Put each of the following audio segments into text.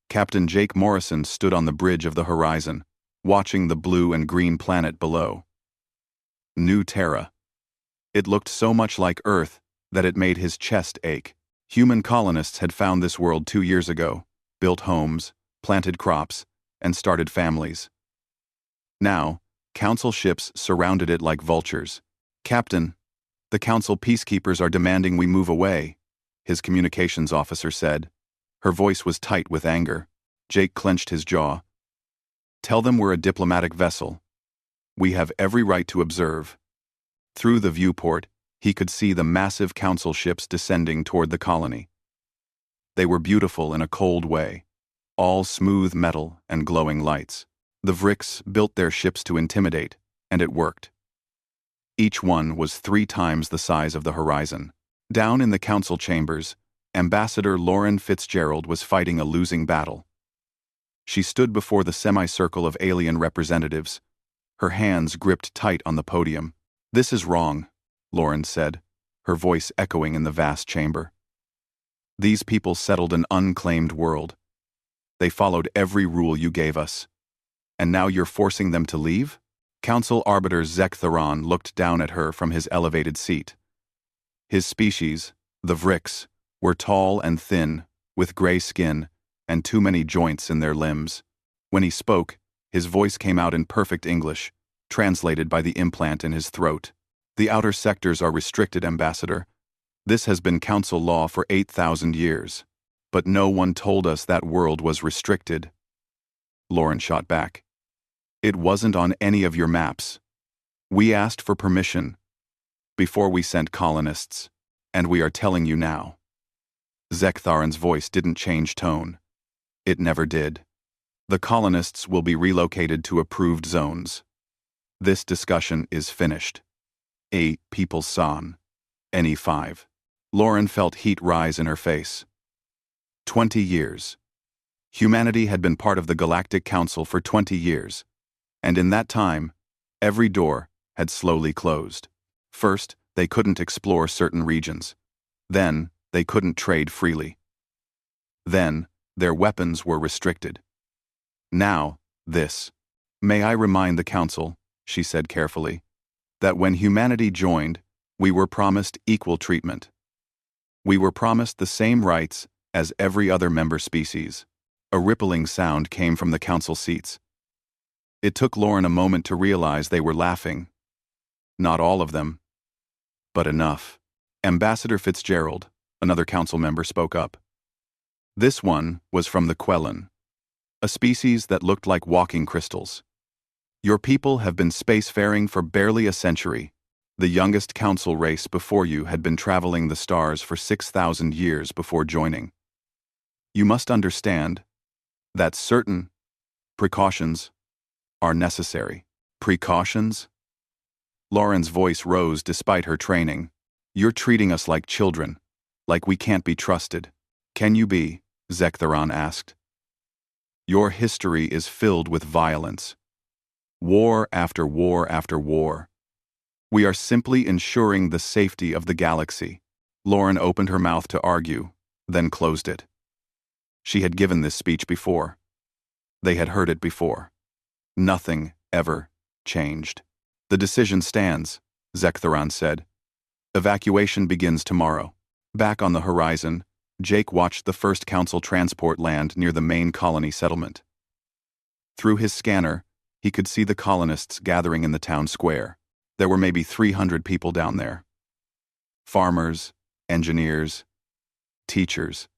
Captain Jake Morrison stood on the bridge of the horizon, watching the blue and green planet below. New Terra. It looked so much like Earth that it made his chest ache. Human colonists had found this world 2 years ago, built homes, planted crops, and started families. Now, Council ships surrounded it like vultures. "Captain, the Council peacekeepers are demanding we move away," his communications officer said. Her voice was tight with anger. Jake clenched his jaw. "Tell them we're a diplomatic vessel. We have every right to observe." Through the viewport, he could see the massive Council ships descending toward the colony. They were beautiful in a cold way, all smooth metal and glowing lights. The Vrix built their ships to intimidate, and it worked. Each one was 3 times the size of the horizon. Down in the Council chambers, Ambassador Lauren Fitzgerald was fighting a losing battle. She stood before the semicircle of alien representatives, her hands gripped tight on the podium. "This is wrong," Lauren said, her voice echoing in the vast chamber. "These people settled an unclaimed world. They followed every rule you gave us. And now you're forcing them to leave?" Council Arbiter Zek Theron looked down at her from his elevated seat. His species, the Vrix, were tall and thin, with gray skin, and too many joints in their limbs. When he spoke, his voice came out in perfect English, translated by the implant in his throat. "The outer sectors are restricted, Ambassador. This has been Council law for 8,000 years. But no one told us that world was restricted." Lauren shot back. "It wasn't on any of your maps. We asked for permission before we sent colonists, and we are telling you now." Zek Theron's voice didn't change tone. It never did. "The colonists will be relocated to approved zones. This discussion is finished." A People San. NE5. Lauren felt heat rise in her face. 20 years. Humanity had been part of the Galactic Council for 20 years, and in that time, every door had slowly closed. First, they couldn't explore certain regions. Then, they couldn't trade freely. Then, their weapons were restricted. Now, this. "May I remind the Council," she said carefully, "that when humanity joined, we were promised equal treatment. We were promised the same rights as every other member species." A rippling sound came from the Council seats. It took Lauren a moment to realize they were laughing. Not all of them, but enough. Ambassador Fitzgerald, another Council member, spoke up. This one was from the Quellan, a species that looked like walking crystals. "Your people have been spacefaring for barely a century. The youngest Council race before you had been traveling the stars for 6,000 years before joining. You must understand that certain precautions are necessary." "Precautions?" Lauren's voice rose despite her training. "You're treating us like children, like we can't be trusted." "Can you be?" Zek Theron asked. "Your history is filled with violence. War after war after war. We are simply ensuring the safety of the galaxy." Lauren opened her mouth to argue, then closed it. She had given this speech before. They had heard it before. Nothing ever changed. "The decision stands," Zek Theron said. "Evacuation begins tomorrow." Back on the horizon, Jake watched the first Council transport land near the main colony settlement. Through his scanner, he could see the colonists gathering in the town square. There were maybe 300 people down there. Farmers, engineers, teachers.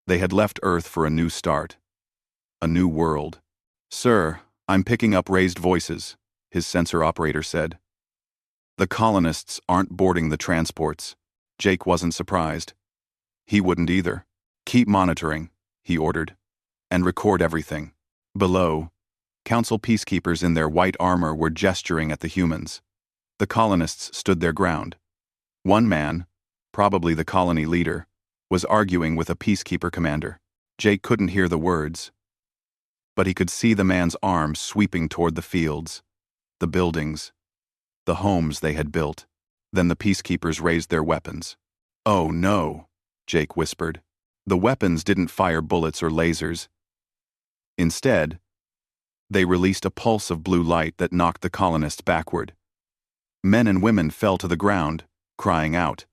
They had left Earth for a new start. A new world. "Sir, I'm picking up raised voices," his sensor operator said. "The colonists aren't boarding the transports." Jake wasn't surprised. He wouldn't either. "Keep monitoring," he ordered, "and record everything." Below, Council peacekeepers in their white armor were gesturing at the humans. The colonists stood their ground. One man, probably the colony leader, was arguing with a peacekeeper commander. Jake couldn't hear the words, but he could see the man's arms sweeping toward the fields, the buildings, the homes they had built. Then the peacekeepers raised their weapons. "Oh no," Jake whispered. The weapons didn't fire bullets or lasers. Instead, they released a pulse of blue light that knocked the colonists backward. Men and women fell to the ground, crying out.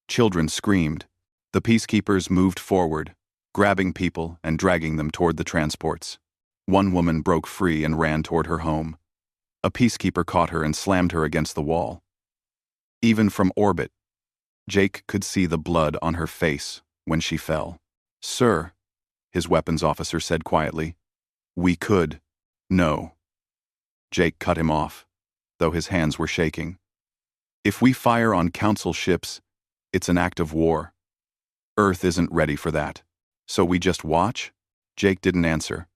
Children screamed. The peacekeepers moved forward, grabbing people and dragging them toward the transports. One woman broke free and ran toward her home. A peacekeeper caught her and slammed her against the wall. Even from orbit, Jake could see the blood on her face when she fell. "Sir," his weapons officer said quietly, "we could." "No." Jake cut him off, though his hands were shaking. "If we fire on Council ships, it's an act of war. Earth isn't ready for that. So we just watch?" Jake didn't answer.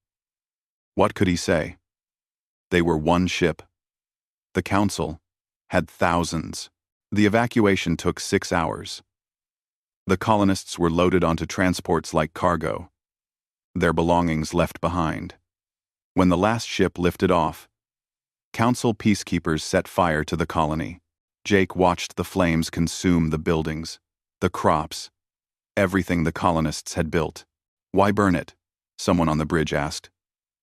What could he say? They were one ship. The Council had thousands. The evacuation took 6 hours. The colonists were loaded onto transports like cargo, their belongings left behind. When the last ship lifted off, Council peacekeepers set fire to the colony. Jake watched the flames consume the buildings, the crops, everything the colonists had built. "Why burn it?" someone on the bridge asked.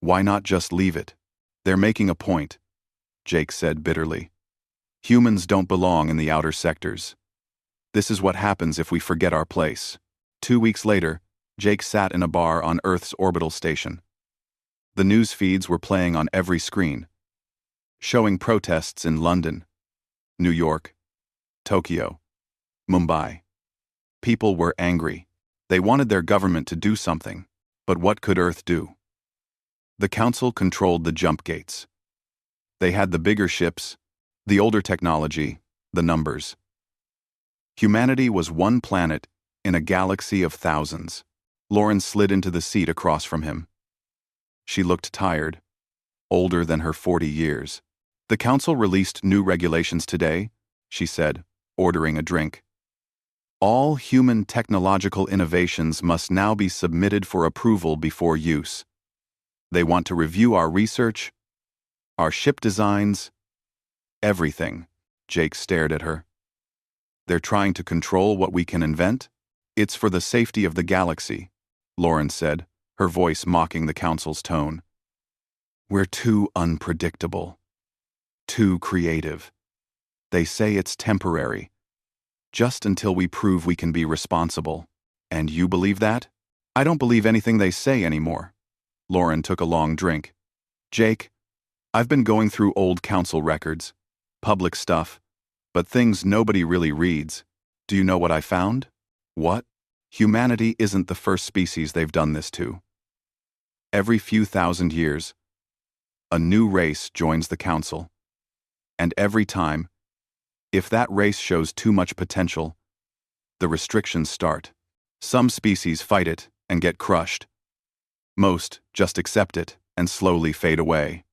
"Why not just leave it?" "They're making a point," Jake said bitterly. "Humans don't belong in the outer sectors. This is what happens if we forget our place." 2 weeks later, Jake sat in a bar on Earth's orbital station. The news feeds were playing on every screen, showing protests in London, New York, Tokyo, Mumbai. People were angry. They wanted their government to do something, but what could Earth do? The Council controlled the jump gates. They had the bigger ships, the older technology, the numbers. Humanity was one planet in a galaxy of thousands. Lauren slid into the seat across from him. She looked tired, older than her 40 years. "The Council released new regulations today," she said, ordering a drink. "All human technological innovations must now be submitted for approval before use. They want to review our research, our ship designs, everything." Jake stared at her. "They're trying to control what we can invent? It's for the safety of the galaxy," Lauren said, her voice mocking the Council's tone. "We're too unpredictable, too creative. They say it's temporary, just until we prove we can be responsible. And you believe that?" "I don't believe anything they say anymore." Lauren took a long drink. "Jake, I've been going through old Council records, public stuff, but things nobody really reads. Do you know what I found?" "What?" "Humanity isn't the first species they've done this to. Every few thousand years, a new race joins the Council. And every time, if that race shows too much potential, the restrictions start. Some species fight it and get crushed. Most just accept it and slowly fade away."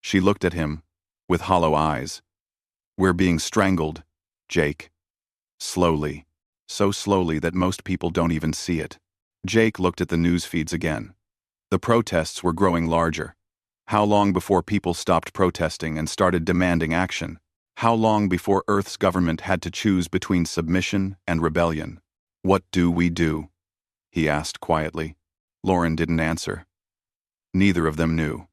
She looked at him with hollow eyes. "We're being strangled, Jake. Slowly. So slowly that most people don't even see it." Jake looked at the news feeds again. The protests were growing larger. How long before people stopped protesting and started demanding action? How long before Earth's government had to choose between submission and rebellion? "What do we do?" he asked quietly. Lauren didn't answer. Neither of them knew.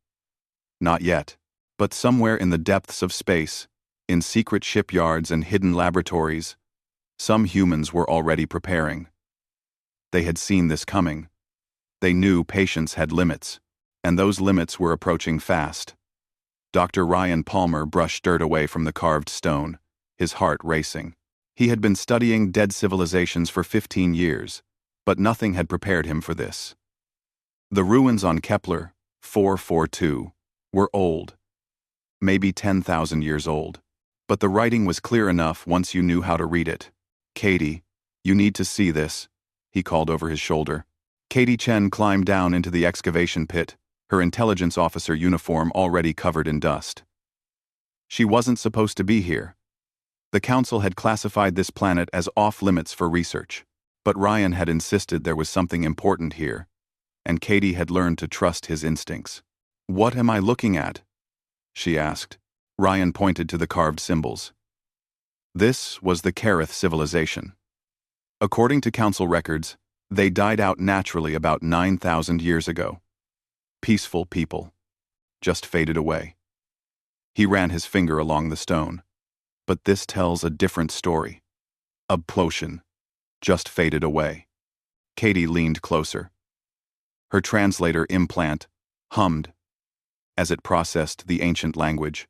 Not yet. But somewhere in the depths of space, in secret shipyards and hidden laboratories, some humans were already preparing. They had seen this coming. They knew patience had limits, and those limits were approaching fast. Dr. Ryan Palmer brushed dirt away from the carved stone, his heart racing. He had been studying dead civilizations for 15 years, but nothing had prepared him for this. The ruins on Kepler 442 were old, maybe 10,000 years old, but the writing was clear enough once you knew how to read it. "Katie, you need to see this," he called over his shoulder. Katie Chen climbed down into the excavation pit, her intelligence officer uniform already covered in dust. She wasn't supposed to be here. The Council had classified this planet as off-limits for research, but Ryan had insisted there was something important here, and Katie had learned to trust his instincts. "What am I looking at?" she asked. Ryan pointed to the carved symbols. This was the Kareth civilization. According to Council records, they died out naturally about 9,000 years ago. Peaceful people. Just faded away. He ran his finger along the stone. But this tells a different story. Obplosion. Just faded away. Katie leaned closer. Her translator implant hummed as it processed the ancient language.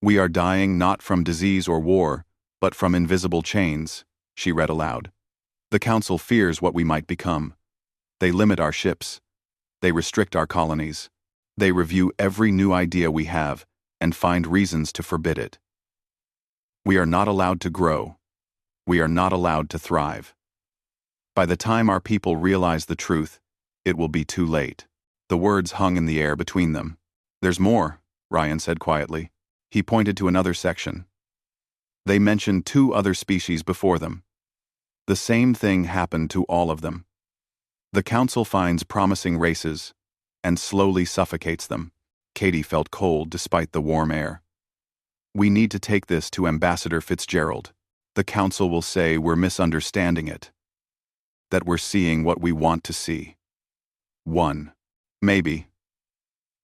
We are dying not from disease or war, but from invisible chains, she read aloud. The Council fears what we might become. They limit our ships. They restrict our colonies. They review every new idea we have and find reasons to forbid it. We are not allowed to grow. We are not allowed to thrive. By the time our people realize the truth, it will be too late. The words hung in the air between them. There's more, Ryan said quietly. He pointed to another section. They mentioned 2 other species before them. The same thing happened to all of them. The Council finds promising races and slowly suffocates them. Katie felt cold despite the warm air. We need to take this to Ambassador Fitzgerald. The Council will say we're misunderstanding it. That we're seeing what we want to see. 1. Maybe.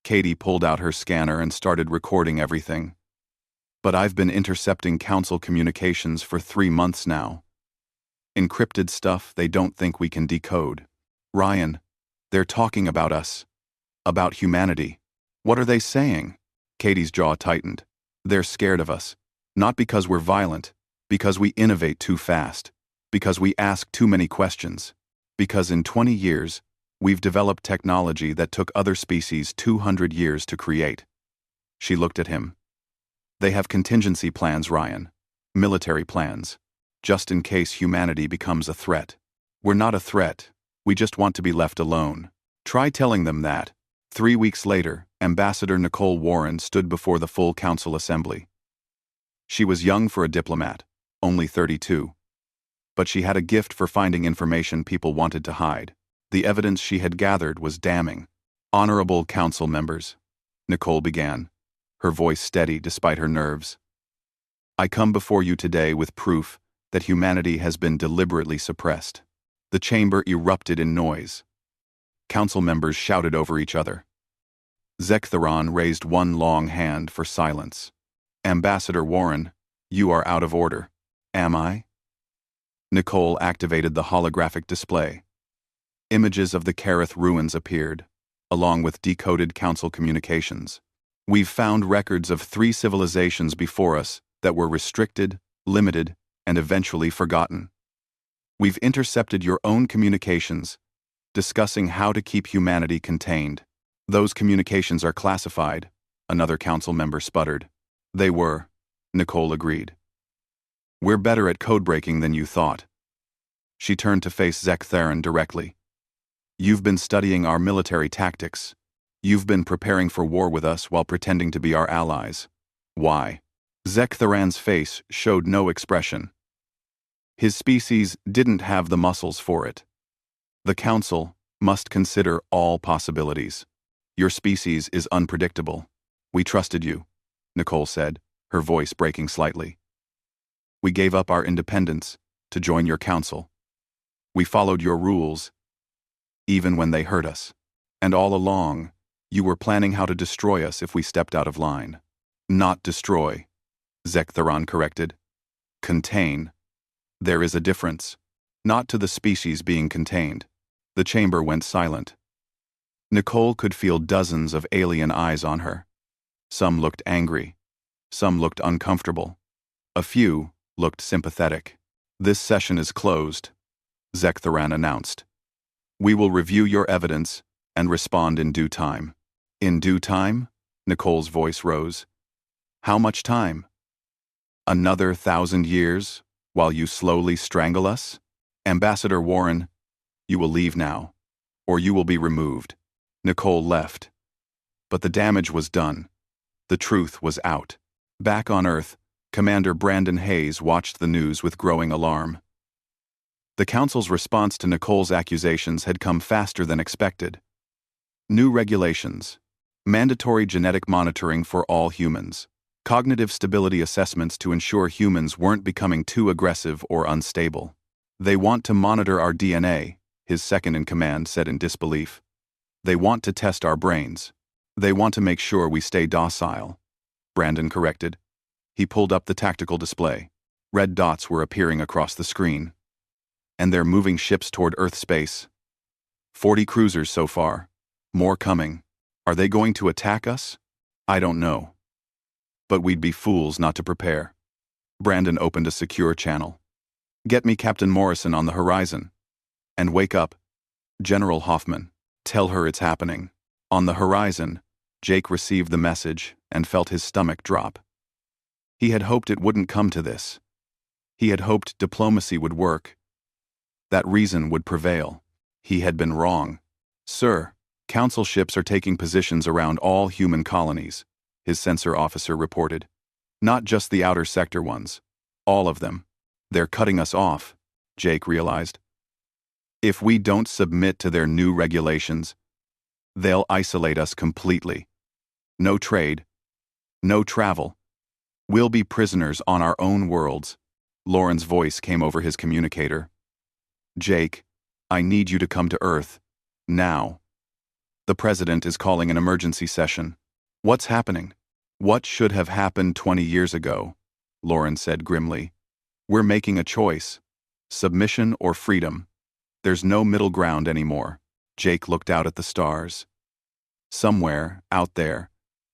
Katie pulled out her scanner and started recording everything. But I've been intercepting Council communications for 3 months now. Encrypted stuff they don't think we can decode. Ryan, they're talking about us. About humanity. What are they saying? Katie's jaw tightened. They're scared of us. Not because we're violent, because we innovate too fast, because we ask too many questions, because in 20 years, we've developed technology that took other species 200 years to create. She looked at him. They have contingency plans, Ryan. Military plans. Just in case humanity becomes a threat. We're not a threat. We just want to be left alone. Try telling them that. 3 weeks later, Ambassador Nicole Warren stood before the full Council assembly. She was young for a diplomat, only 32. But she had a gift for finding information people wanted to hide. The evidence she had gathered was damning. Honorable Council members, Nicole began, her voice steady despite her nerves. I come before you today with proof that humanity has been deliberately suppressed. The chamber erupted in noise. Council members shouted over each other. Zektheron raised one long hand for silence. Ambassador Warren, you are out of order. Am I? Nicole activated the holographic display. Images of the Kareth ruins appeared, along with decoded Council communications. We've found records of 3 civilizations before us that were restricted, limited, and eventually forgotten. We've intercepted your own communications, discussing how to keep humanity contained. Those communications are classified, another Council member sputtered. They were, Nicole agreed. We're better at code-breaking than you thought. She turned to face Zektheron directly. You've been studying our military tactics. You've been preparing for war with us while pretending to be our allies. Why? Zektheron's face showed no expression. His species didn't have the muscles for it. The Council must consider all possibilities. Your species is unpredictable. We trusted you, Nicole said, her voice breaking slightly. We gave up our independence to join your Council. We followed your rules, even when they hurt us. And all along, you were planning how to destroy us if we stepped out of line. Not destroy, Zektheron corrected. Contain. There is a difference. Not to the species being contained. The chamber went silent. Nicole could feel dozens of alien eyes on her. Some looked angry. Some looked uncomfortable. A few looked sympathetic. This session is closed, Zektheron announced. We will review your evidence and respond in due time. In due time? Nicole's voice rose. How much time? Another 1,000 years, while you slowly strangle us? Ambassador Warren, you will leave now, or you will be removed. Nicole left. But the damage was done. The truth was out. Back on Earth, Commander Brandon Hayes watched the news with growing alarm. The Council's response to Nicole's accusations had come faster than expected. New regulations. Mandatory genetic monitoring for all humans. Cognitive stability assessments to ensure humans weren't becoming too aggressive or unstable. They want to monitor our DNA, his second-in-command said in disbelief. They want to test our brains. They want to make sure we stay docile. Brandon corrected. He pulled up the tactical display. Red dots were appearing across the screen. And they're moving ships toward Earth space. 40 cruisers so far. More coming. Are they going to attack us? I don't know. But we'd be fools not to prepare. Brandon opened a secure channel. Get me Captain Morrison on the horizon. And wake up. General Hoffman. Tell her it's happening. On the horizon, Jake received the message and felt his stomach drop. He had hoped it wouldn't come to this. He had hoped diplomacy would work. That reason would prevail. He had been wrong. Sir, Council ships are taking positions around all human colonies, his sensor officer reported. Not just the outer sector ones. All of them. They're cutting us off, Jake realized. If we don't submit to their new regulations, they'll isolate us completely. No trade. No travel. We'll be prisoners on our own worlds. Lauren's voice came over his communicator. Jake, I need you to come to Earth. Now. The president is calling an emergency session. What's happening? What should have happened 20 years ago? Lauren said grimly. We're making a choice. Submission or freedom. There's no middle ground anymore. Jake looked out at the stars. Somewhere, out there,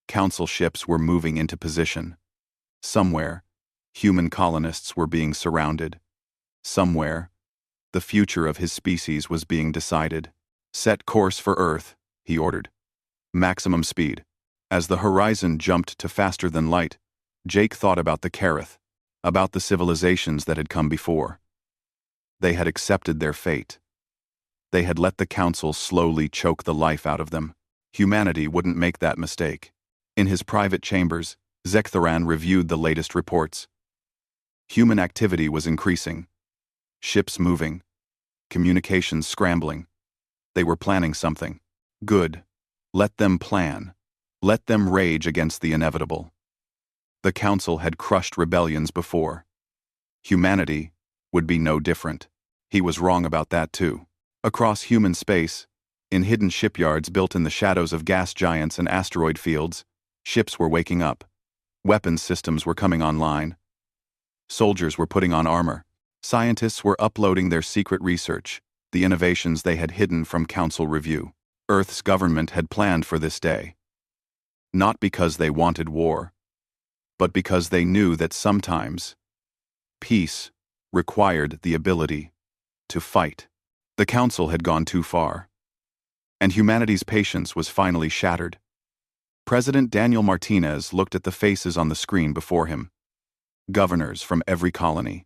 Council ships were moving into position. Somewhere, human colonists were being surrounded. Somewhere, the future of his species was being decided. Set course for Earth, he ordered. Maximum speed. As the horizon jumped to faster than light, Jake thought about the Kareth, about the civilizations that had come before. They had accepted their fate. They had let the Council slowly choke the life out of them. Humanity wouldn't make that mistake. In his private chambers, Zektharan reviewed the latest reports. Human activity was increasing. Ships moving. Communications scrambling. They were planning something. Good. Let them plan. Let them rage against the inevitable. The Council had crushed rebellions before. Humanity would be no different. He was wrong about that too. Across human space, in hidden shipyards built in the shadows of gas giants and asteroid fields, ships were waking up. Weapons systems were coming online. Soldiers were putting on armor. Scientists were uploading their secret research, the innovations they had hidden from Council review. Earth's government had planned for this day. Not because they wanted war, but because they knew that sometimes peace required the ability to fight. The Council had gone too far, and humanity's patience was finally shattered. President Daniel Martinez looked at the faces on the screen before him. Governors from every colony,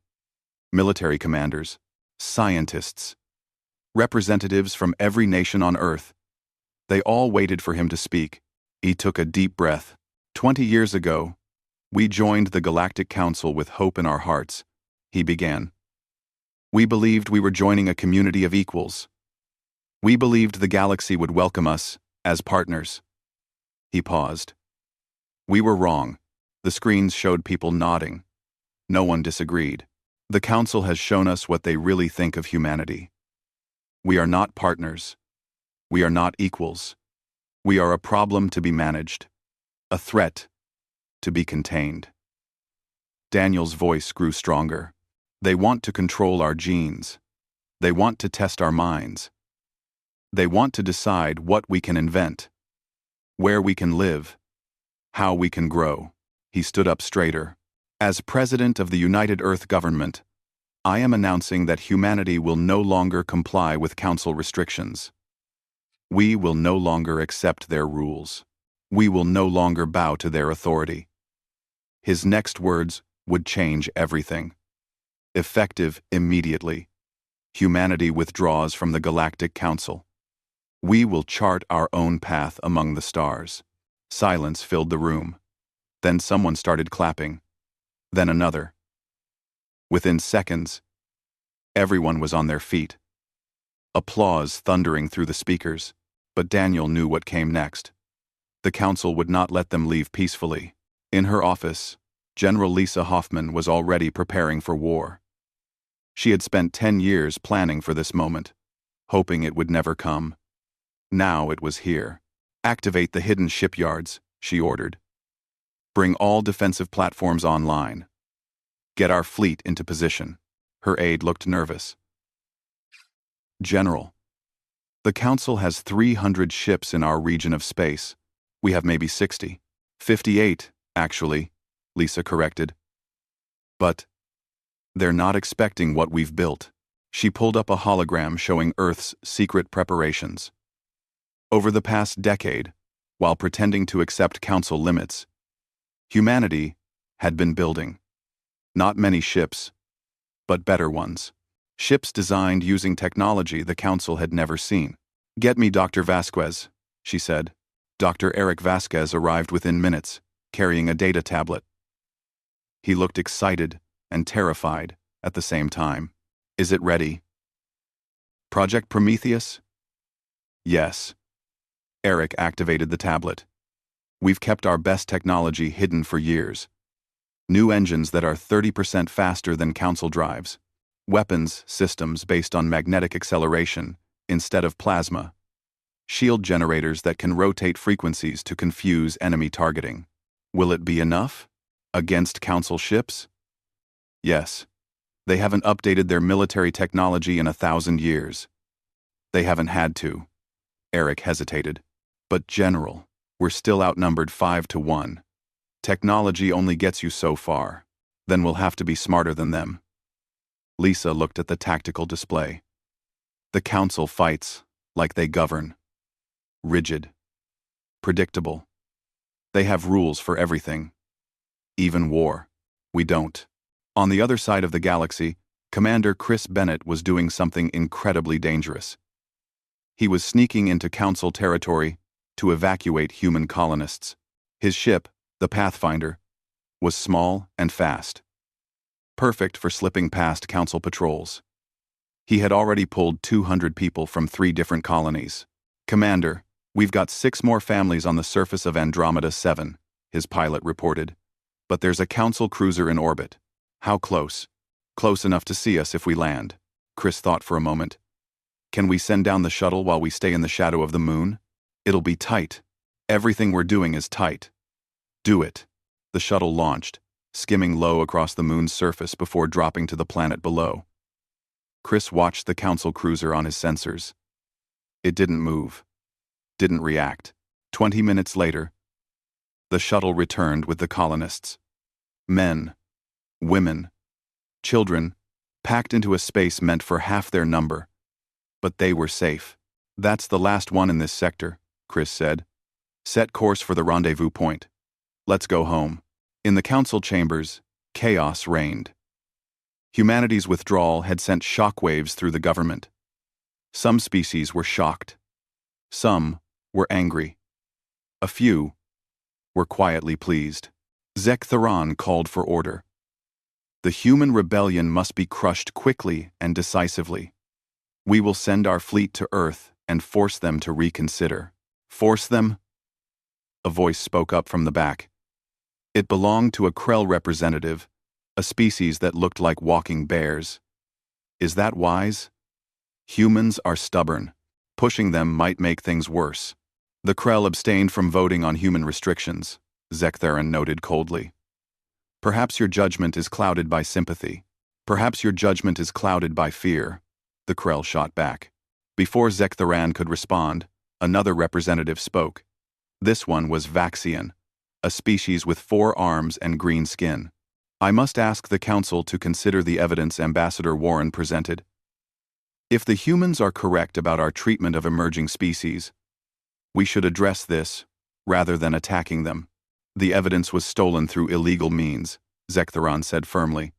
military commanders, scientists, representatives from every nation on Earth. They all waited for him to speak. He took a deep breath. 20 years ago, we joined the Galactic Council with hope in our hearts, he began. We believed we were joining a community of equals. We believed the galaxy would welcome us as partners. He paused. We were wrong. The screens showed people nodding. No one disagreed. The Council has shown us what they really think of humanity. We are not partners. We are not equals. We are a problem to be managed. A threat to be contained. Daniel's voice grew stronger. They want to control our genes. They want to test our minds. They want to decide what we can invent, where we can live, how we can grow. He stood up straighter. As President of the United Earth Government, I am announcing that humanity will no longer comply with Council restrictions. We will no longer accept their rules. We will no longer bow to their authority. His next words would change everything. Effective immediately. Humanity withdraws from the Galactic Council. We will chart our own path among the stars. Silence filled the room. Then someone started clapping. Then another. Within seconds, everyone was on their feet. Applause thundering through the speakers, but Daniel knew what came next. The Council would not let them leave peacefully. In her office, General Lisa Hoffman was already preparing for war. She had spent 10 years planning for this moment, hoping it would never come. Now it was here. Activate the hidden shipyards, she ordered. Bring all defensive platforms online. Get our fleet into position. Her aide looked nervous. General, the Council has 300 ships in our region of space. We have maybe 60. 58, actually, Lisa corrected. But they're not expecting what we've built. She pulled up a hologram showing Earth's secret preparations. Over the past decade, while pretending to accept Council limits, humanity had been building. Not many ships, but better ones. Ships designed using technology the Council had never seen. Get me Dr. Vasquez, she said. Dr. Eric Vasquez arrived within minutes, carrying a data tablet. He looked excited and terrified at the same time. Is it ready? Project Prometheus? Yes. Eric activated the tablet. We've kept our best technology hidden for years. New engines that are 30% faster than Council drives. Weapons systems based on magnetic acceleration instead of plasma. Shield generators that can rotate frequencies to confuse enemy targeting. Will it be enough? Against Council ships? Yes. They haven't updated their military technology in 1,000 years. They haven't had to. Eric hesitated. But General, we're still outnumbered 5-1. Technology only gets you so far. Then we'll have to be smarter than them. Lisa looked at the tactical display. The Council fights like they govern. Rigid. Predictable. They have rules for everything. Even war. We don't. On the other side of the galaxy, Commander Chris Bennett was doing something incredibly dangerous. He was sneaking into Council territory to evacuate human colonists. His ship, the Pathfinder, was small and fast. Perfect for slipping past Council patrols. He had already pulled 200 people from 3 different colonies. Commander, we've got 6 more families on the surface of Andromeda 7, his pilot reported. But there's a Council cruiser in orbit. How close? Close enough to see us if we land. Chris thought for a moment. Can we send down the shuttle while we stay in the shadow of the moon? It'll be tight. Everything we're doing is tight. Do it. The shuttle launched, skimming low across the moon's surface before dropping to the planet below. Chris watched the Council cruiser on his sensors. It didn't move. Didn't react. 20 minutes later, the shuttle returned with the colonists. Men, women, children, packed into a space meant for half their number. But they were safe. That's the last one in this sector, Chris said. Set course for the rendezvous point. Let's go home. In the Council chambers, chaos reigned. Humanity's withdrawal had sent shockwaves through the government. Some species were shocked. Some were angry. A few were quietly pleased. Zektheron called for order. The human rebellion must be crushed quickly and decisively. We will send our fleet to Earth and force them to reconsider. Force them? A voice spoke up from the back. It belonged to a Krell representative, a species that looked like walking bears. Is that wise? Humans are stubborn. Pushing them might make things worse. The Krell abstained from voting on human restrictions, Zektheron noted coldly. Perhaps your judgment is clouded by sympathy. Perhaps your judgment is clouded by fear, the Krell shot back. Before Zektheron could respond, another representative spoke. This one was Vaxian, a species with 4 arms and green skin. I must ask the Council to consider the evidence Ambassador Warren presented. If the humans are correct about our treatment of emerging species, we should address this, rather than attacking them. The evidence was stolen through illegal means, Zektheron said firmly.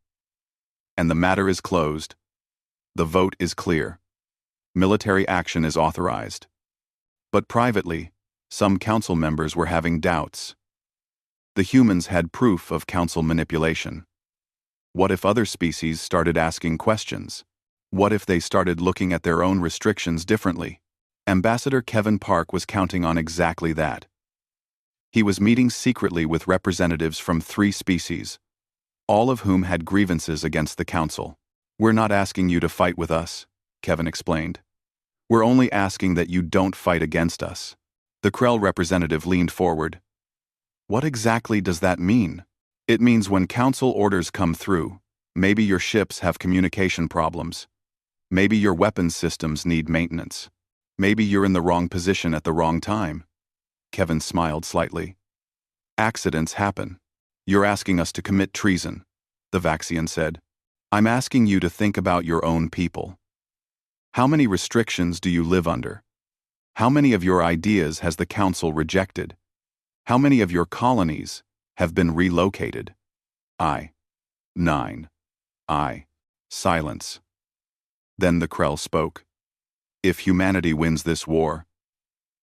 And the matter is closed. The vote is clear. Military action is authorized. But privately, some Council members were having doubts. The humans had proof of Council manipulation. What if other species started asking questions? What if they started looking at their own restrictions differently? Ambassador Kevin Park was counting on exactly that. He was meeting secretly with representatives from 3 species, all of whom had grievances against the Council. We're not asking you to fight with us, Kevin explained. We're only asking that you don't fight against us." The Krell representative leaned forward. "What exactly does that mean?" "It means when council orders come through, maybe your ships have communication problems. Maybe your weapons systems need maintenance. Maybe you're in the wrong position at the wrong time." Kevin smiled slightly. "Accidents happen. You're asking us to commit treason," the Vaxian said. "I'm asking you to think about your own people. How many restrictions do you live under? How many of your ideas has the council rejected? How many of your colonies have been relocated?" 9. Silence. Then the Krell spoke. "If humanity wins this war,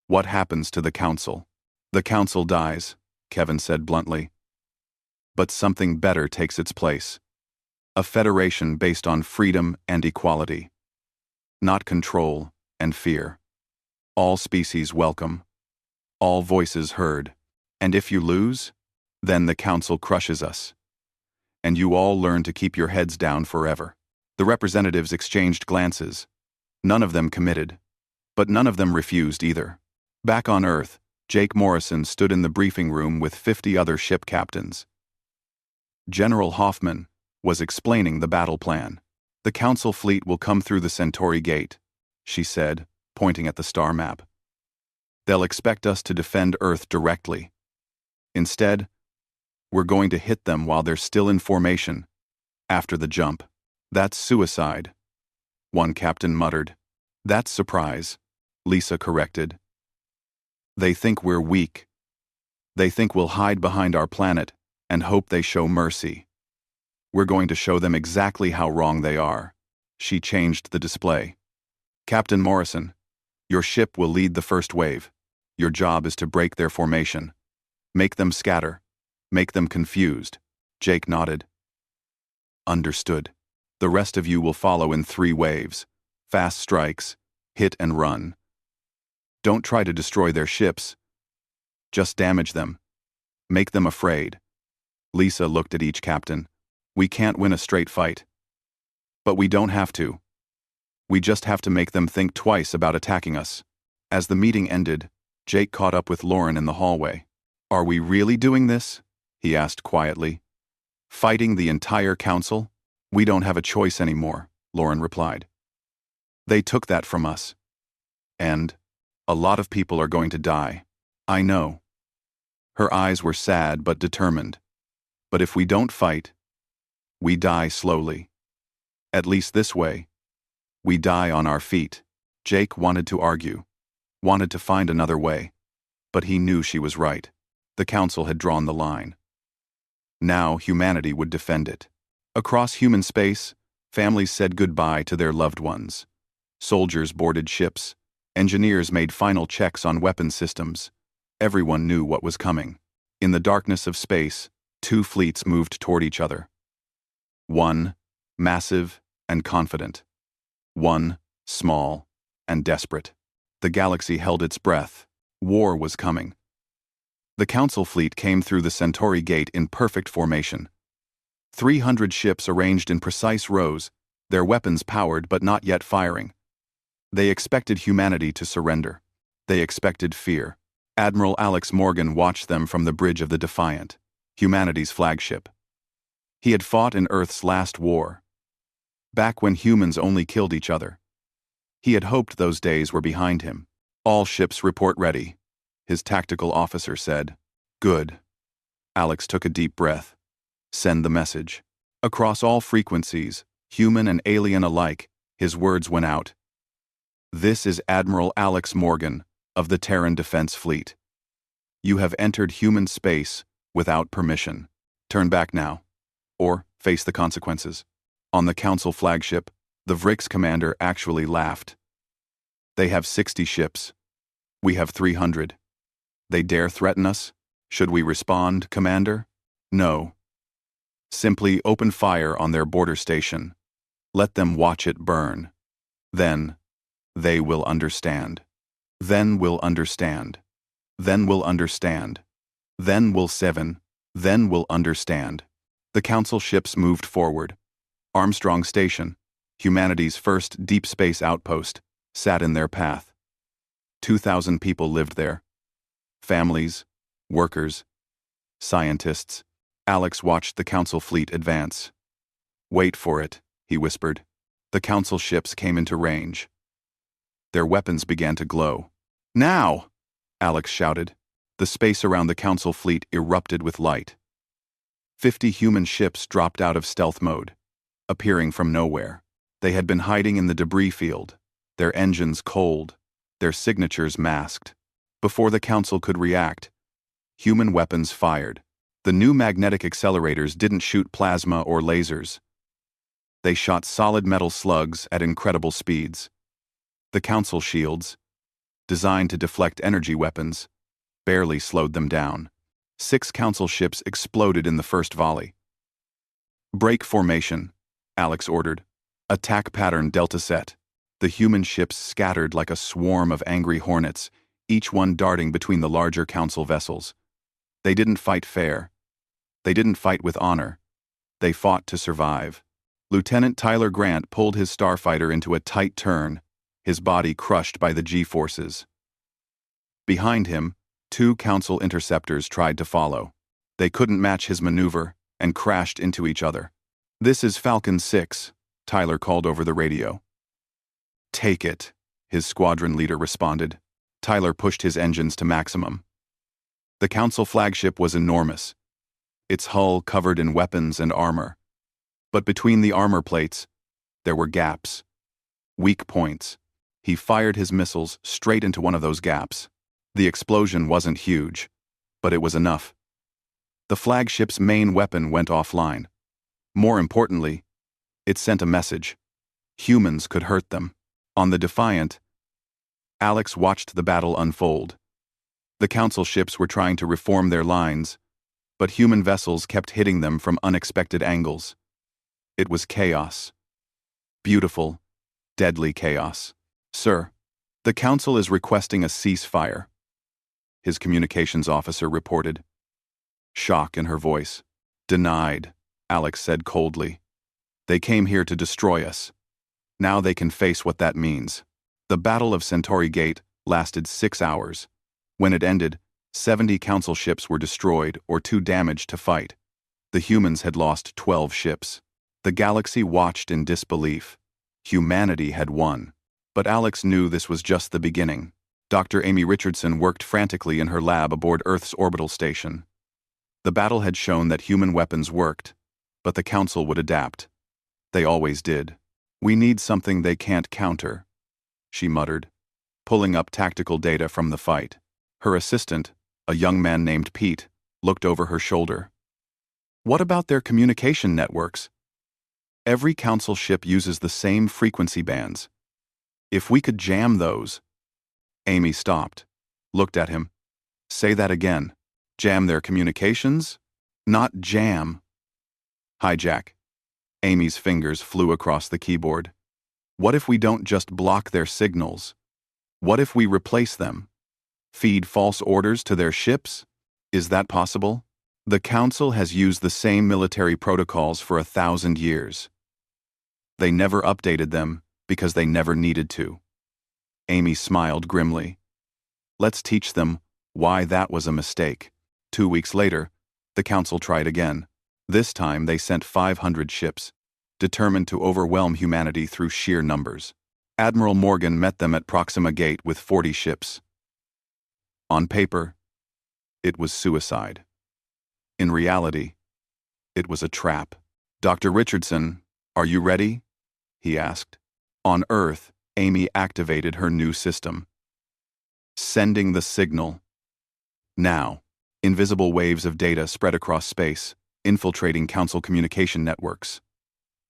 what happens to the council?" "The council dies," Kevin said bluntly. "But something better takes its place. A federation based on freedom and equality. Not control and fear. All species welcome. All voices heard. And if you lose, then the council crushes us. And you all learn to keep your heads down forever." The representatives exchanged glances. None of them committed. But none of them refused either. Back on Earth, Jake Morrison stood in the briefing room with 50 other ship captains. General Hoffman was explaining the battle plan. "The council fleet will come through the Centauri gate," she said, pointing at the star map. "They'll expect us to defend Earth directly. Instead, we're going to hit them while they're still in formation, after the jump." "That's suicide," one captain muttered. "That's surprise," Lisa corrected. "They think we're weak. They think we'll hide behind our planet and hope they show mercy. We're going to show them exactly how wrong they are." She changed the display. "Captain Morrison, your ship will lead the first wave. Your job is to break their formation. Make them scatter. Make them confused." Jake nodded. "Understood. The rest of you will follow in 3 waves. Fast strikes, hit and run. Don't try to destroy their ships. Just damage them. Make them afraid." Lisa looked at each captain. "We can't win a straight fight. But we don't have to. We just have to make them think twice about attacking us." As the meeting ended, Jake caught up with Lauren in the hallway. "Are we really doing this?" he asked quietly. "Fighting the entire council?" "We don't have a choice anymore," Lauren replied. "They took that from us. And a lot of people are going to die." "I know." Her eyes were sad but determined. "But if we don't fight, we die slowly. At least this way, we die on our feet." Jake wanted to argue, wanted to find another way. But he knew she was right. The council had drawn the line. Now humanity would defend it. Across human space, families said goodbye to their loved ones. Soldiers boarded ships. Engineers made final checks on weapon systems. Everyone knew what was coming. In the darkness of space, 2 fleets moved toward each other. One, massive and confident. One, small and desperate. The galaxy held its breath. War was coming. The Council fleet came through the Centauri gate in perfect formation. 300 ships arranged in precise rows, their weapons powered but not yet firing. They expected humanity to surrender. They expected fear. Admiral Alex Morgan watched them from the bridge of the Defiant, humanity's flagship. He had fought in Earth's last war, back when humans only killed each other. He had hoped those days were behind him. "All ships report ready," his tactical officer said. "Good." Alex took a deep breath. "Send the message." Across all frequencies, human and alien alike, his words went out. "This is Admiral Alex Morgan of the Terran Defense Fleet. You have entered human space without permission. Turn back now, or face the consequences." On the Council flagship, the Vrix commander actually laughed. "They have 60 ships. We have 300. They dare threaten us? Should we respond, Commander? No. Simply open fire on their border station. Let them watch it burn. Then, they will understand. Then we'll understand. Then we'll understand. Then we'll Then we'll understand." The Council ships moved forward. Armstrong Station, humanity's first deep space outpost, sat in their path. 2,000 people lived there. Families, workers, scientists. Alex watched the council fleet advance. "Wait for it," he whispered. The council ships came into range. Their weapons began to glow. "Now!" Alex shouted. The space around the council fleet erupted with light. 50 human ships dropped out of stealth mode, appearing from nowhere. They had been hiding in the debris field, their engines cold, their signatures masked. Before the council could react, human weapons fired. The new magnetic accelerators didn't shoot plasma or lasers. They shot solid metal slugs at incredible speeds. The council shields, designed to deflect energy weapons, barely slowed them down. 6 council ships exploded in the first volley. "Break formation," Alex ordered. "Attack pattern Delta set." The human ships scattered like a swarm of angry hornets, each one darting between the larger council vessels. They didn't fight fair. They didn't fight with honor. They fought to survive. Lieutenant Tyler Grant pulled his starfighter into a tight turn, his body crushed by the G-forces. Behind him, 2 council interceptors tried to follow. They couldn't match his maneuver and crashed into each other. "This is Falcon 6, Tyler called over the radio. "Take it," his squadron leader responded. Tyler pushed his engines to maximum. The council flagship was enormous, its hull covered in weapons and armor. But between the armor plates, there were gaps, weak points. He fired his missiles straight into one of those gaps. The explosion wasn't huge, but it was enough. The flagship's main weapon went offline. More importantly, it sent a message. Humans could hurt them. On the Defiant, Alex watched the battle unfold. The council ships were trying to reform their lines, but human vessels kept hitting them from unexpected angles. It was chaos. Beautiful, deadly chaos. "Sir, the council is requesting a ceasefire," his communications officer reported. Shock in her voice. "Denied," Alex said coldly. "They came here to destroy us. Now they can face what that means." The Battle of Centauri Gate lasted 6 hours. When it ended, 70 council ships were destroyed or too damaged to fight. The humans had lost 12 ships. The galaxy watched in disbelief. Humanity had won. But Alex knew this was just the beginning. Dr. Amy Richardson worked frantically in her lab aboard Earth's orbital station. The battle had shown that human weapons worked, but the council would adapt. They always did. "We need something they can't counter," she muttered, pulling up tactical data from the fight. Her assistant, a young man named Pete, looked over her shoulder. "What about their communication networks? Every council ship uses the same frequency bands. If we could jam those..." Amy stopped, looked at him. "Say that again. Jam their communications? Not jam." "Hijack." Amy's fingers flew across the keyboard. "What if we don't just block their signals? What if we replace them? Feed false orders to their ships? Is that possible? The Council has used the same military protocols for 1,000 years. They never updated them because they never needed to." Amy smiled grimly. "Let's teach them why that was a mistake." 2 weeks later, the Council tried again. This time they sent 500 ships, determined to overwhelm humanity through sheer numbers. Admiral Morgan met them at Proxima Gate with 40 ships. On paper, it was suicide. In reality, it was a trap. "Dr. Richardson, are you ready?" he asked. On Earth, Amy activated her new system. Sending the signal. Now, invisible waves of data spread across space, infiltrating Council communication networks.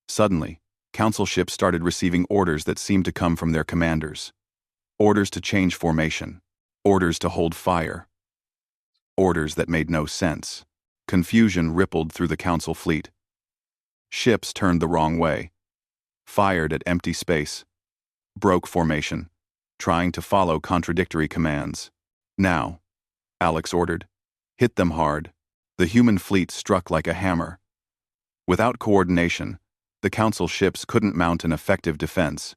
Suddenly, Council ships started receiving orders that seemed to come from their commanders. Orders to change formation. Orders to hold fire. Orders that made no sense. Confusion rippled through the Council fleet. Ships turned the wrong way, fired at empty space, broke formation, trying to follow contradictory commands. "Now," Alex ordered. "Hit them hard." The human fleet struck like a hammer. Without coordination, the Council ships couldn't mount an effective defense.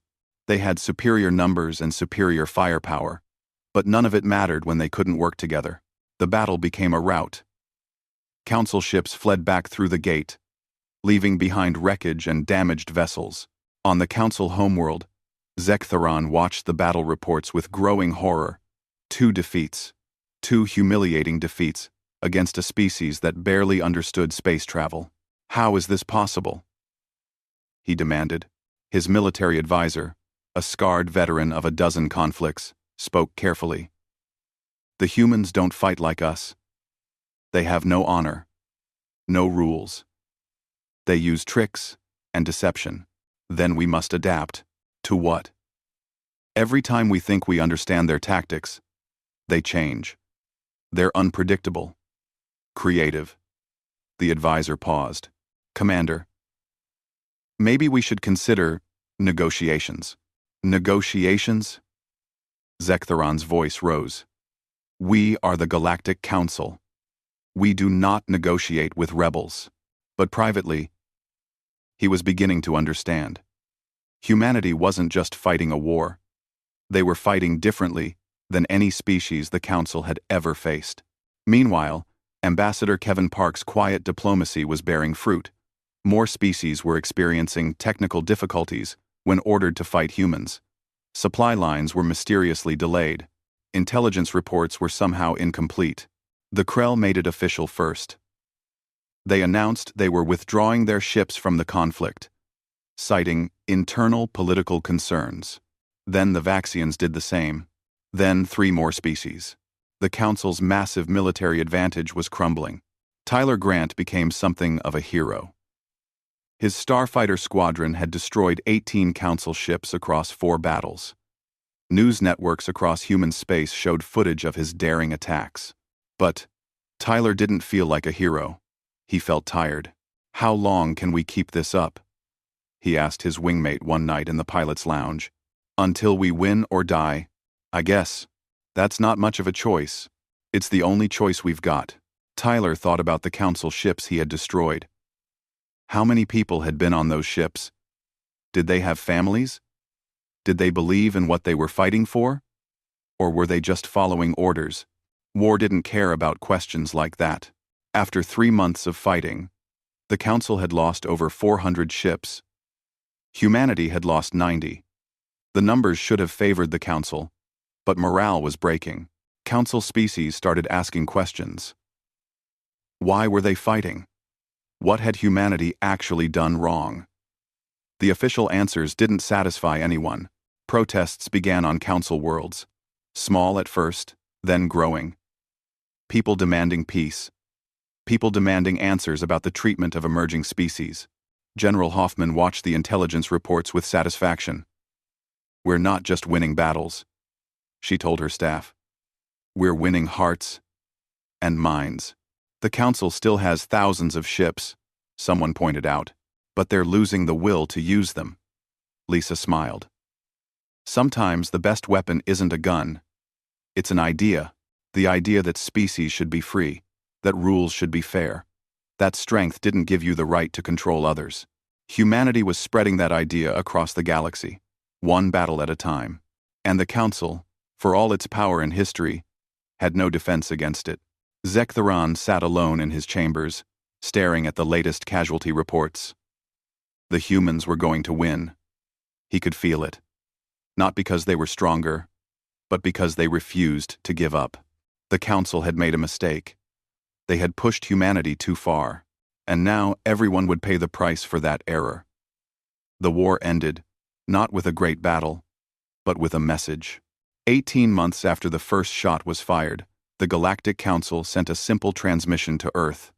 They had superior numbers and superior firepower, but none of it mattered when they couldn't work together. The battle became a rout. Council ships fled back through the gate, leaving behind wreckage and damaged vessels. On the Council homeworld, Zektheron watched the battle reports with growing horror. 2 defeats. 2 humiliating defeats against a species that barely understood space travel. How is this possible? He demanded. His military advisor, a scarred veteran of a dozen conflicts, spoke carefully. The humans don't fight like us. They have no honor, no rules. They use tricks and deception. Then we must adapt. To what? Every time we think we understand their tactics, they change. They're unpredictable. Creative. The advisor paused. Commander, maybe we should consider negotiations. Negotiations? Zektheron's voice rose. We are the Galactic Council. We do not negotiate with rebels. But privately, he was beginning to understand. Humanity wasn't just fighting a war. They were fighting differently than any species the Council had ever faced. Meanwhile, Ambassador Kevin Park's quiet diplomacy was bearing fruit. More species were experiencing technical difficulties when ordered to fight humans. Supply lines were mysteriously delayed. Intelligence reports were somehow incomplete. The Krell made it official first. They announced they were withdrawing their ships from the conflict, citing internal political concerns. Then the Vaxians did the same. Then 3 more species. The Council's massive military advantage was crumbling. Tyler Grant became something of a hero. His starfighter squadron had destroyed 18 Council ships across 4 battles. News networks across human space showed footage of his daring attacks. But Tyler didn't feel like a hero. He felt tired. How long can we keep this up? He asked his wingmate one night in the pilot's lounge. Until we win or die, I guess. That's not much of a choice. It's the only choice we've got. Tyler thought about the Council ships he had destroyed. How many people had been on those ships? Did they have families? Did they believe in what they were fighting for? Or were they just following orders? War didn't care about questions like that. After 3 months of fighting, the Council had lost over 400 ships. Humanity had lost 90. The numbers should have favored the Council, but morale was breaking. Council species started asking questions. Why were they fighting? What had humanity actually done wrong? The official answers didn't satisfy anyone. Protests began on Council worlds, small at first, then growing. People demanding peace. People demanding answers about the treatment of emerging species. General Hoffman watched the intelligence reports with satisfaction. We're not just winning battles, she told her staff. We're winning hearts and minds. The Council still has thousands of ships, someone pointed out, but they're losing the will to use them. Lisa smiled. Sometimes the best weapon isn't a gun. It's an idea. The idea that species should be free, that rules should be fair. That strength didn't give you the right to control others. Humanity was spreading that idea across the galaxy, one battle at a time. And the Council, for all its power and history, had no defense against it. Zektheron sat alone in his chambers, staring at the latest casualty reports. The humans were going to win. He could feel it. Not because they were stronger, but because they refused to give up. The Council had made a mistake. They had pushed humanity too far, and now everyone would pay the price for that error. The war ended, not with a great battle, but with a message. 18 months after the first shot was fired, the Galactic Council sent a simple transmission to Earth.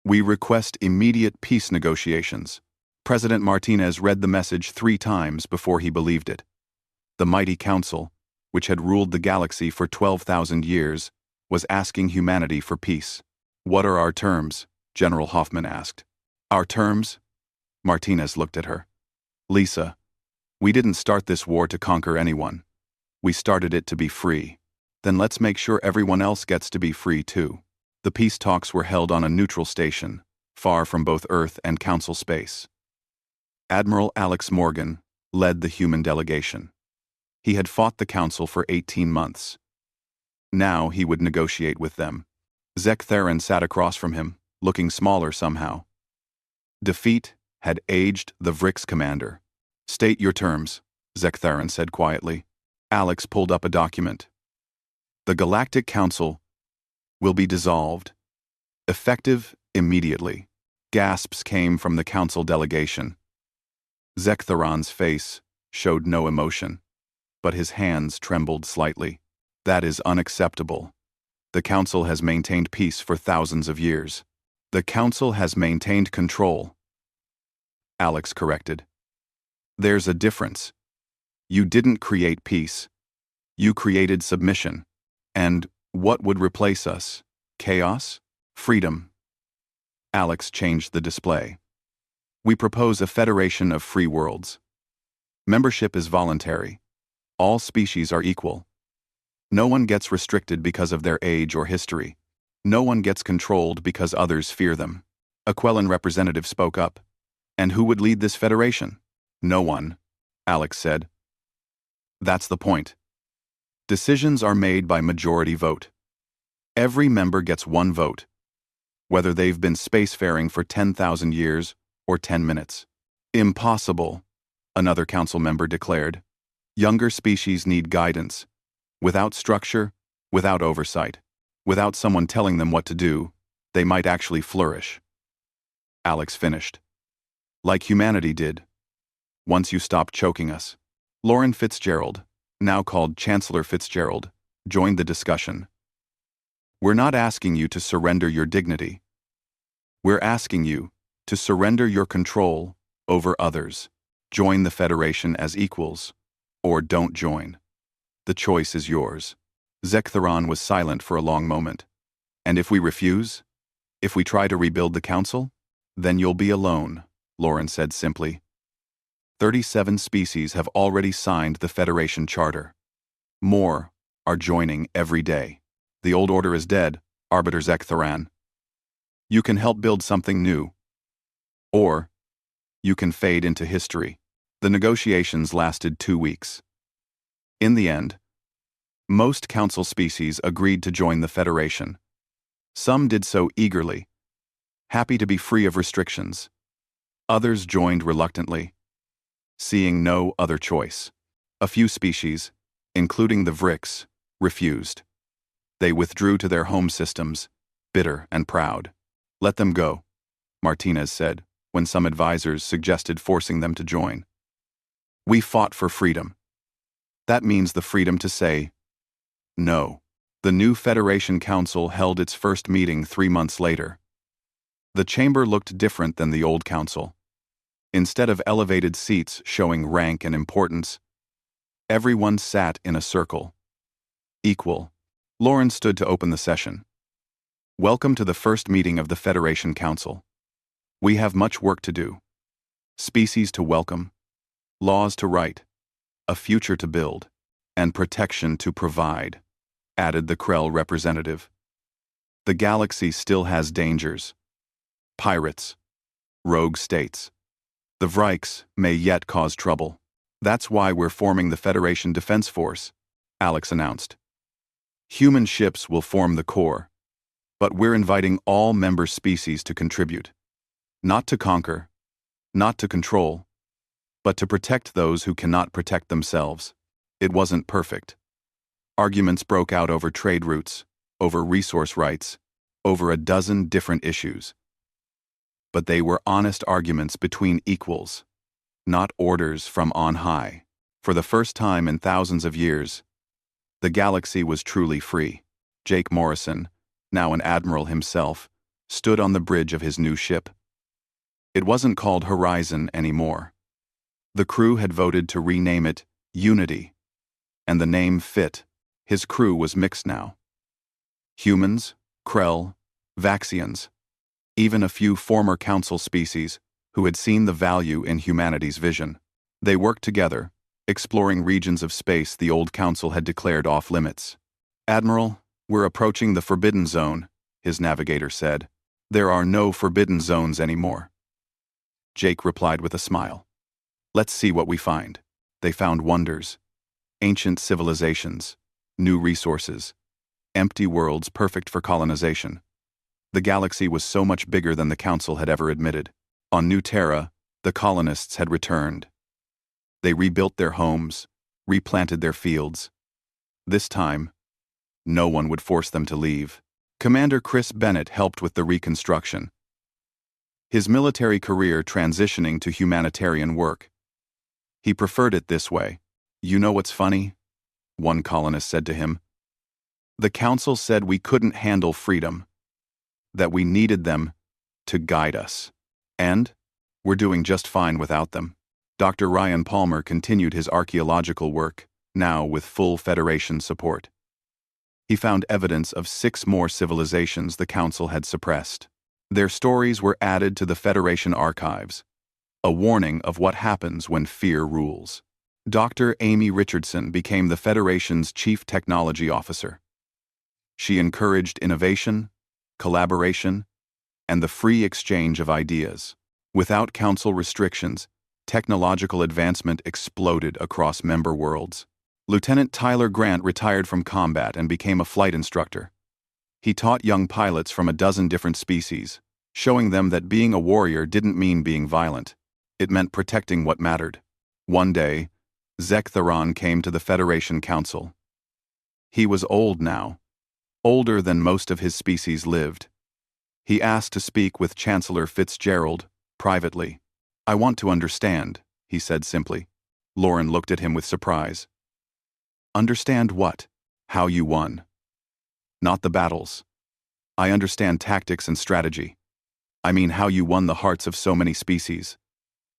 We request immediate peace negotiations. President Martinez read the message 3 times before he believed it. The mighty Council, which had ruled the galaxy for 12,000 years, was asking humanity for peace. What are our terms? General Hoffman asked. Our terms? Martinez looked at her. Lisa, we didn't start this war to conquer anyone. We started it to be free. Then let's make sure everyone else gets to be free too. The peace talks were held on a neutral station, far from both Earth and Council space. Admiral Alex Morgan, led the human delegation. He had fought the council for 18 months. Now he would negotiate with them. Zektheran sat across from him, looking smaller somehow. Defeat had aged the Vrix commander. "State your terms," Zektheran said quietly. Alex pulled up a document. "The Galactic Council will be dissolved. Effective immediately." Gasps came from the council delegation. Zektheran's face showed no emotion, but his hands trembled slightly. "That is unacceptable. The council has maintained peace for thousands of years. The council has maintained control," Alex corrected. "There's a difference. You didn't create peace. You created submission. And what would replace us? Chaos? Freedom?" Alex changed the display. "We propose a federation of free worlds. Membership is voluntary. All species are equal. No one gets restricted because of their age or history. No one gets controlled because others fear them." A Quellan representative spoke up. "And who would lead this federation?" "No one," Alex said. "That's the point. Decisions are made by majority vote. Every member gets one vote, whether they've been spacefaring for 10,000 years or 10 minutes. "Impossible," another council member declared. "Younger species need guidance. Without structure, without oversight, without someone telling them what to do, they might actually flourish." Alex finished. "Like humanity did. Once you stop choking us." Lauren Fitzgerald, now called Chancellor Fitzgerald, joined the discussion. "We're not asking you to surrender your dignity. We're asking you to surrender your control over others. Join the Federation as equals, or don't join. The choice is yours." Zektheran was silent for a long moment. "And if we refuse? If we try to rebuild the council? Then you'll be alone," Lauren said simply. 37 species have already signed the Federation Charter. More are joining every day. The old order is dead, Arbiter Zektheran. You can help build something new. Or you can fade into history. The negotiations lasted 2 weeks. In the end, most council species agreed to join the Federation. Some did so eagerly, happy to be free of restrictions. Others joined reluctantly, seeing no other choice. A few species, including the Vrix, refused. They withdrew to their home systems, bitter and proud. "Let them go," Martinez said, when some advisors suggested forcing them to join. "We fought for freedom. That means the freedom to say no." The new Federation Council held its first meeting 3 months later. The chamber looked different than the old council. Instead of elevated seats showing rank and importance, everyone sat in a circle. Equal. Lauren stood to open the session. "Welcome to the first meeting of the Federation Council. We have much work to do. Species to welcome, laws to write, a future to build, and protection to provide," added the Krell representative. "The galaxy still has dangers. Pirates, rogue states. The Vrix may yet cause trouble. That's why we're forming the Federation Defense Force," Alex announced. "Human ships will form the core, but we're inviting all member species to contribute. Not to conquer, not to control, but to protect those who cannot protect themselves." It wasn't perfect. Arguments broke out over trade routes, over resource rights, over a dozen different issues. But they were honest arguments between equals, not orders from on high. For the first time in thousands of years, the galaxy was truly free. Jake Morrison, now an admiral himself, stood on the bridge of his new ship. It wasn't called Horizon anymore. The crew had voted to rename it Unity, and the name fit. His crew was mixed now. Humans, Krell, Vaxians, even a few former council species who had seen the value in humanity's vision. They worked together, exploring regions of space the old council had declared off-limits. "Admiral, we're approaching the Forbidden Zone," his navigator said. "There are no forbidden zones anymore." Jake replied with a smile. Let's see what we find. They found wonders, ancient civilizations, new resources, empty worlds perfect for colonization. The galaxy was so much bigger than the Council had ever admitted. On New Terra, the colonists had returned. They rebuilt their homes, replanted their fields. This time, no one would force them to leave. Commander Chris Bennett helped with the reconstruction, his military career transitioning to humanitarian work. He preferred it this way. You know what's funny? One colonist said to him. The Council said we couldn't handle freedom, that we needed them to guide us. And we're doing just fine without them. Dr. Ryan Palmer continued his archaeological work, now with full Federation support. He found evidence of 6 more civilizations the Council had suppressed. Their stories were added to the Federation archives, a warning of what happens when fear rules. Dr. Amy Richardson became the Federation's Chief Technology Officer. She encouraged innovation, collaboration, and the free exchange of ideas. Without Council restrictions, technological advancement exploded across member worlds. Lieutenant Tyler Grant retired from combat and became a flight instructor. He taught young pilots from a dozen different species, showing them that being a warrior didn't mean being violent. It meant protecting what mattered. One day, Zek Theron came to the Federation Council. He was old now, older than most of his species lived. He asked to speak with Chancellor Fitzgerald, privately. I want to understand, he said simply. Lauren looked at him with surprise. Understand what? How you won. Not the battles. I understand tactics and strategy. I mean how you won the hearts of so many species.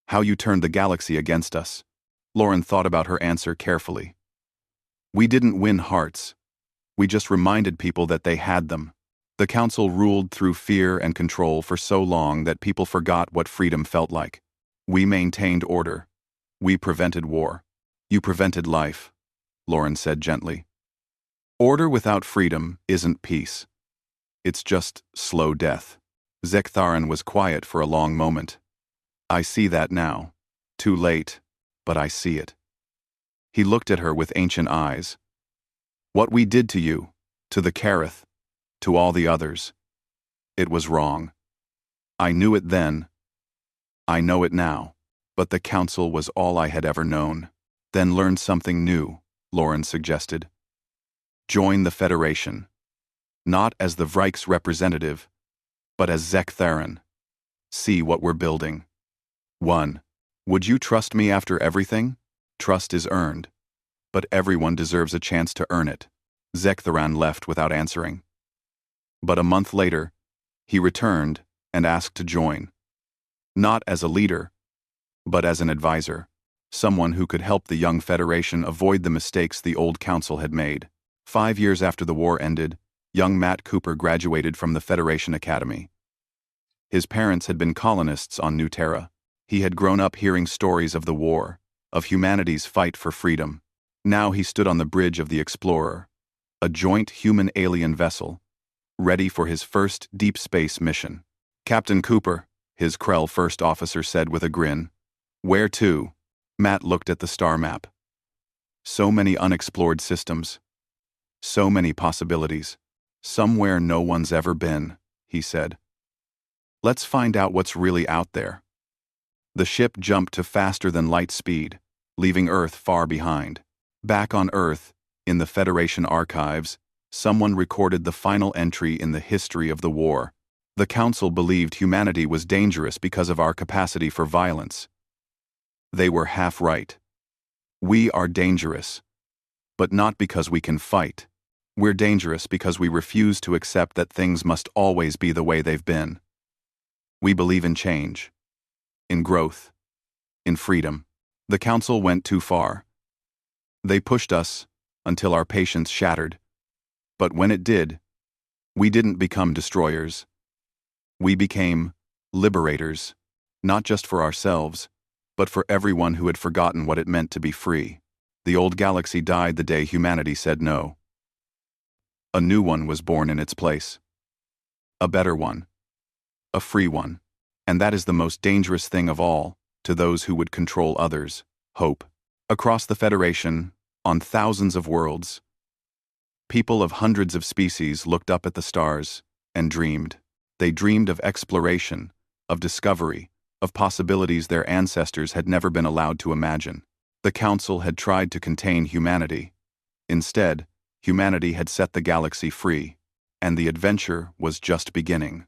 How you turned the galaxy against us. Lauren thought about her answer carefully. We didn't win hearts. We just reminded people that they had them. The Council ruled through fear and control for so long that people forgot what freedom felt like. We maintained order. We prevented war. You prevented life, Lauren said gently. Order without freedom isn't peace. It's just slow death. Zek Theron was quiet for a long moment. I see that now. Too late, but I see it. He looked at her with ancient eyes. What we did to you, to the Kareth, to all the others, it was wrong. I knew it then. I know it now. But the Council was all I had ever known. Then learn something new, Lauren suggested. Join the Federation. Not as the Vryk's representative, but as Zek Theron. See what we're building. 1. Would you trust me after everything? Trust is earned. But everyone deserves a chance to earn it. Zek Theron left without answering. But a month later, he returned and asked to join. Not as a leader, but as an advisor. Someone who could help the young Federation avoid the mistakes the old Council had made. 5 years after the war ended, young Matt Cooper graduated from the Federation Academy. His parents had been colonists on New Terra. He had grown up hearing stories of the war, of humanity's fight for freedom. Now he stood on the bridge of the Explorer, a joint human-alien vessel, ready for his first deep space mission. Captain Cooper, his Krell first officer said with a grin. Where to? Matt looked at the star map. So many unexplored systems. So many possibilities. Somewhere no one's ever been, he said. Let's find out what's really out there. The ship jumped to faster than light speed, leaving Earth far behind. Back on Earth, in the Federation archives, someone recorded the final entry in the history of the war. The Council believed humanity was dangerous because of our capacity for violence. They were half right. We are dangerous, but not because we can fight. We're dangerous because we refuse to accept that things must always be the way they've been. We believe in change, in growth, in freedom. The Council went too far. They pushed us until our patience shattered. But when it did, we didn't become destroyers. We became liberators, not just for ourselves, but for everyone who had forgotten what it meant to be free. The old galaxy died the day humanity said no. A new one was born in its place. A better one. A free one. And that is the most dangerous thing of all. to those who would control others, hope. Across the Federation, on thousands of worlds, people of hundreds of species looked up at the stars and dreamed. They dreamed of exploration, of discovery, of possibilities their ancestors had never been allowed to imagine. The Council had tried to contain humanity. Instead, humanity had set the galaxy free, and the adventure was just beginning.